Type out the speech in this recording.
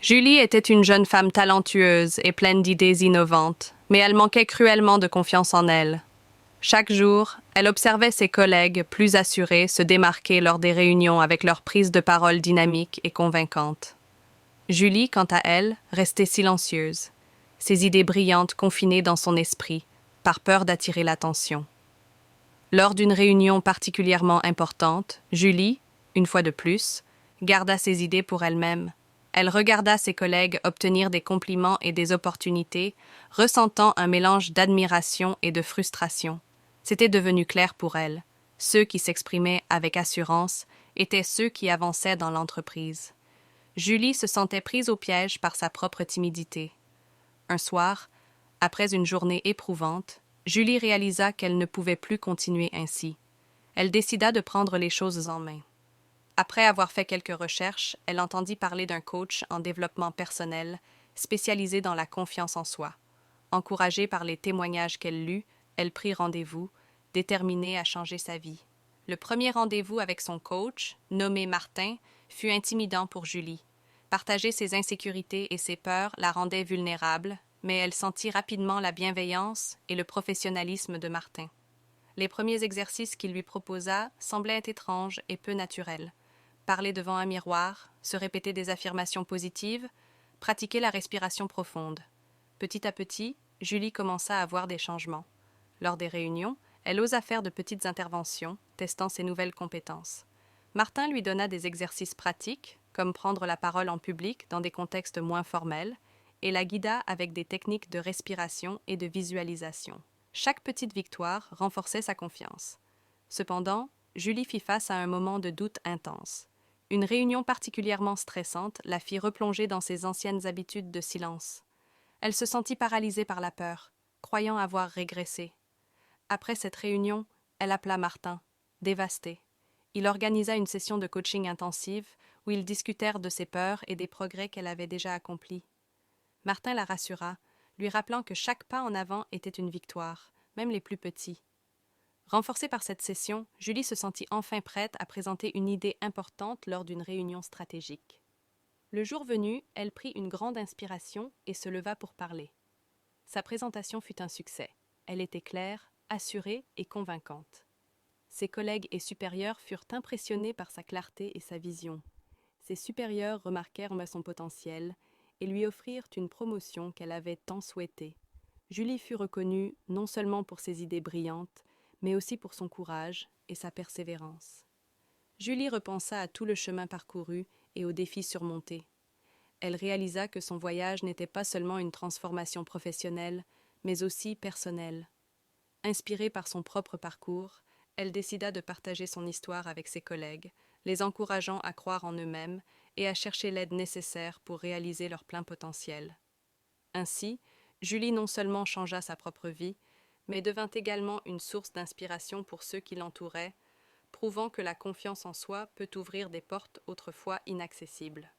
Julie était une jeune femme talentueuse et pleine d'idées innovantes, mais elle manquait cruellement de confiance en elle. Chaque jour, elle observait ses collègues plus assurés se démarquer lors des réunions avec leurs prises de parole dynamiques et convaincantes. Julie, quant à elle, restait silencieuse, ses idées brillantes confinées dans son esprit, par peur d'attirer l'attention. Lors d'une réunion particulièrement importante, Julie, une fois de plus, garda ses idées pour elle-même. Elle regarda ses collègues obtenir des compliments et des opportunités, ressentant un mélange d'admiration et de frustration. C'était devenu clair pour elle. Ceux qui s'exprimaient avec assurance étaient ceux qui avançaient dans l'entreprise. Julie se sentait prise au piège par sa propre timidité. Un soir, après une journée éprouvante, Julie réalisa qu'elle ne pouvait plus continuer ainsi. Elle décida de prendre les choses en main. Après avoir fait quelques recherches, elle entendit parler d'un coach en développement personnel spécialisé dans la confiance en soi. Encouragée par les témoignages qu'elle lut, elle prit rendez-vous, déterminée à changer sa vie. Le premier rendez-vous avec son coach, nommé Martin, fut intimidant pour Julie. Partager ses insécurités et ses peurs la rendait vulnérable, mais elle sentit rapidement la bienveillance et le professionnalisme de Martin. Les premiers exercices qu'il lui proposa semblaient étranges et peu naturels. Parler devant un miroir, se répéter des affirmations positives, pratiquer la respiration profonde. Petit à petit, Julie commença à voir des changements. Lors des réunions, elle osa faire de petites interventions, testant ses nouvelles compétences. Martin lui donna des exercices pratiques, comme prendre la parole en public dans des contextes moins formels, et la guida avec des techniques de respiration et de visualisation. Chaque petite victoire renforçait sa confiance. Cependant, Julie fit face à un moment de doute intense. Une réunion particulièrement stressante la fit replonger dans ses anciennes habitudes de silence. Elle se sentit paralysée par la peur, croyant avoir régressé. Après cette réunion, elle appela Martin, dévastée. Il organisa une session de coaching intensive où ils discutèrent de ses peurs et des progrès qu'elle avait déjà accomplis. Martin la rassura, lui rappelant que chaque pas en avant était une victoire, même les plus petits. Renforcée par cette session, Julie se sentit enfin prête à présenter une idée importante lors d'une réunion stratégique. Le jour venu, elle prit une grande inspiration et se leva pour parler. Sa présentation fut un succès. Elle était claire, assurée et convaincante. Ses collègues et supérieurs furent impressionnés par sa clarté et sa vision. Ses supérieurs remarquèrent son potentiel et lui offrirent une promotion qu'elle avait tant souhaitée. Julie fut reconnue non seulement pour ses idées brillantes, mais aussi pour son courage et sa persévérance. Julie repensa à tout le chemin parcouru et aux défis surmontés. Elle réalisa que son voyage n'était pas seulement une transformation professionnelle, mais aussi personnelle. Inspirée par son propre parcours, elle décida de partager son histoire avec ses collègues, les encourageant à croire en eux-mêmes et à chercher l'aide nécessaire pour réaliser leur plein potentiel. Ainsi, Julie non seulement changea sa propre vie, mais devint également une source d'inspiration pour ceux qui l'entouraient, prouvant que la confiance en soi peut ouvrir des portes autrefois inaccessibles.